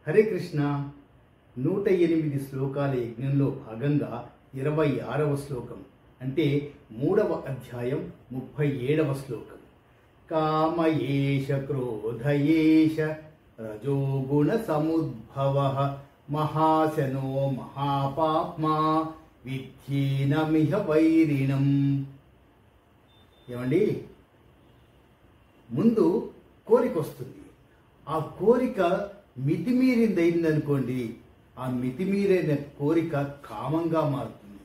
హరే కృష్ణ 108 శ్లోకాల యజ్ఞంలో భాగంగా 26వ శ్లోకం అంటే 3వ అధ్యాయం 37వ శ్లోకం. కామయేష క్రోధయేష రజోగుణ సముద్భవః మహాశనో మహాపాప్మా విద్యేనమిహ వైరిణం. ఏమండి, ముందు కోరిక వస్తుంది. ఆ కోరిక మితిమీరిందయిందనుకోండి, ఆ మితిమీరైన కోరిక కామంగా మారుతుంది.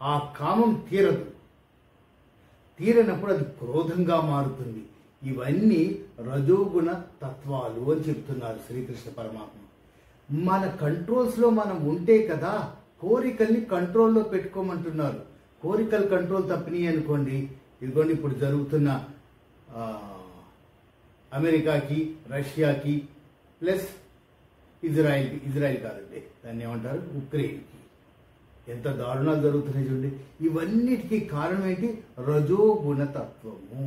ఆ కామం తీరనప్పుడు అది క్రోధంగా మారుతుంది. ఇవన్నీ రజోగుణ తత్వాలు అని చెప్తున్నారు శ్రీకృష్ణ పరమాత్మ. మన కంట్రోల్స్లో మనం ఉంటే కదా కోరికల్ని కంట్రోల్లో పెట్టుకోమంటున్నారు. కోరికలు కంట్రోల్ తప్పినాయి అనుకోండి, ఇదిగోండి ఇప్పుడు జరుగుతున్న అమెరికాకి, రష్యాకి ప్లస్ ఇజ్రాయిల్ కాదండి, దాన్ని ఏమంటారు, ఉక్రెయిన్కి ఎంత దారుణాలు జరుగుతున్నాయి చూడండి. ఇవన్నిటికీ కారణం ఏంటి? రజోగుణతత్వము.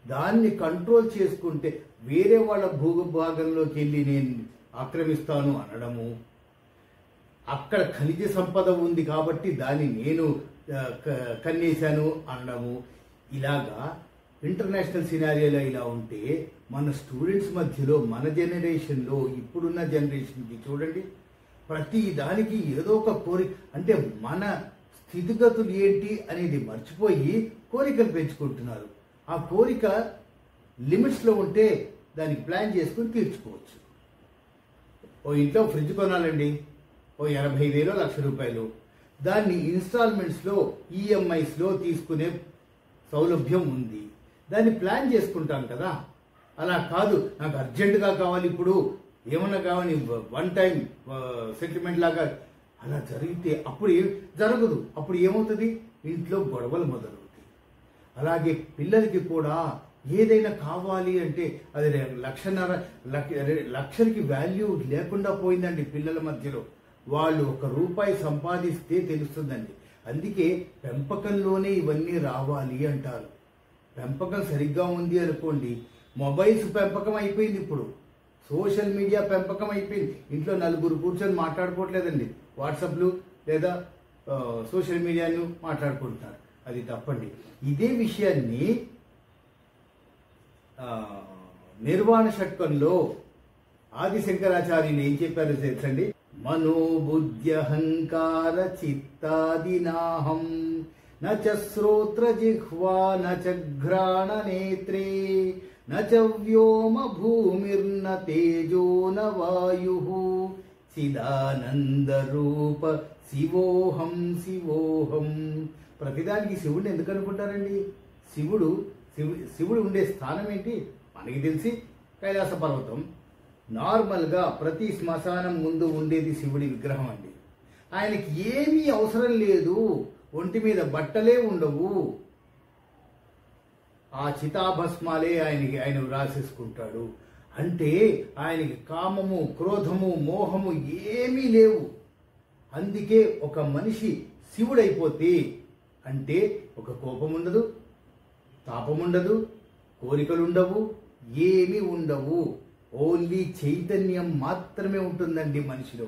దాన్ని కంట్రోల్ చేసుకుంటే వేరే వాళ్ళ భూభాగంలోకి వెళ్ళి నేను ఆక్రమిస్తాను అనడము, అక్కడ ఖనిజ సంపద ఉంది కాబట్టి దాన్ని నేను కన్నేశాను అనడము, ఇలాగా ఇంటర్నేషనల్ సినారియోలో ఇలా ఉంటే మన స్టూడెంట్స్ మధ్యలో, మన జనరేషన్లో, ఇప్పుడున్న జనరేషన్కి చూడండి, ప్రతి దానికి ఏదో ఒక కోరిక, అంటే మన స్థితిగతులు ఏంటి అనేది మర్చిపోయి కోరికలు పెంచుకుంటున్నారు. ఆ కోరిక లిమిట్స్లో ఉంటే దానికి ప్లాన్ చేసుకుని తీర్చుకోవచ్చు. ఓ ఇంట్లో ఫ్రిడ్జ్ కొనాలండి, ఓ 80,000 లక్ష రూపాయలు, దాన్ని ఇన్స్టాల్మెంట్స్లో ఈఎంఐస్లో తీసుకునే సౌలభ్యం ఉంది. దాన్ని ప్లాన్ చేసుకుంటాం కదా. అలా కాదు, నాకు అర్జెంటుగా కావాలి, ఇప్పుడు ఏమన్నా కావాలి, వన్ టైం సెటిల్మెంట్ లాగా అలా జరిగితే అప్పుడు జరగదు. అప్పుడు ఏమవుతుంది? ఇంట్లో గొడవలు మొదలవుతాయి. అలాగే పిల్లలకి కూడా ఏదైనా కావాలి అంటే అది 1,00,000కి వాల్యూ లేకుండా పోయిందండి పిల్లల మధ్యలో. వాళ్ళు ₹1 సంపాదిస్తే తెలుస్తుందండి. అందుకే పెంపకంలోనే ఇవన్నీ రావాలి అంటారు. పెంపకం సరిగ్గా ఉంది అనుకోండి, మొబైల్స్ పెంపకం అయిపోయింది, ఇప్పుడు సోషల్ మీడియా పెంపకం అయిపోయింది. ఇంట్లో నలుగురు కూర్చొని మాట్లాడుకోవట్లేదండి, వాట్సాప్లు లేదా సోషల్ మీడియాను మాట్లాడుకుంటున్నారు. అది తప్పండి. ఇదే విషయాన్ని నిర్వాణ షట్కంలో ఆదిశంకరాచార్యులు ఏం చెప్పారో తెలుసండి. మనోబుద్ధ్యహంకార చిత్తాదినాహం నచ శ్రోత్ర జిహ్వా నచ ఘ్రాణ నేత్రే నచ వ్యోమ భూమిర్న తేజో న వాయుః చిదానంద రూప శివోహం శివోహం. ప్రతిదానికి శివుడిని ఎందుకు అనుకుంటారండి? శివుడు ఉండే స్థానం ఏంటి? మనకి తెలిసి కైలాస పర్వతం. నార్మల్గా ప్రతి శ్మశానం ముందు ఉండేది శివుడి విగ్రహం అండి. ఆయనకి ఏమీ అవసరం లేదు, ఒంటి మీద బట్టలే ఉండవు, ఆ చితాభస్మాలే ఆయన రాసేసుకుంటాడు. అంటే ఆయనకి కామము, క్రోధము, మోహము ఏమీ లేవు. అందుకే ఒక మనిషి శివుడైపోతే అంటే ఒక కోపం ఉండదు, తాపం ఉండదు, కోరికలు ఉండవు, ఏమీ ఉండవు. ఓన్లీ చైతన్యం మాత్రమే ఉంటుందండి మనిషిలో.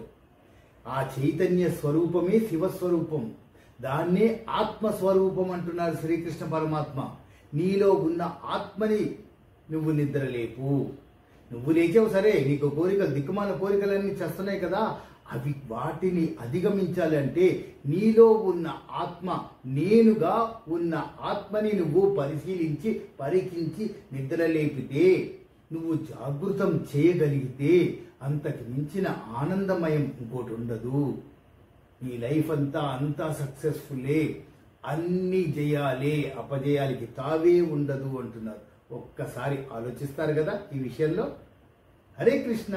ఆ చైతన్య స్వరూపమే శివస్వరూపం. దాన్నే ఆత్మస్వరూపం అంటున్నారు శ్రీకృష్ణ పరమాత్మ. నీలో ఉన్న ఆత్మని నువ్వు నిద్రలేపు. నువ్వు లేచావు సరే, నీకు కోరికలు, దిక్కుమాల కోరికలన్నీ చేస్తున్నాయి కదా, వాటిని అధిగమించాలంటే నీలో ఉన్న ఆత్మ, నేనుగా ఉన్న ఆత్మని నువ్వు పరిశీలించి పరీక్షించి నిద్రలేపితే, నువ్వు జాగృతం చేయగలిగితే అంతకు మించిన ఆనందమయం ఇంకోటి ఉండదు. నీ లైఫ్ అంతా సక్సెస్ఫుల్లే. అన్ని జయాలే, అపజయాలకి తావే ఉండదు అంటున్నారు. ఒక్కసారి ఆలోచిస్తారు కదా ఈ విషయంలో. హరే కృష్ణ.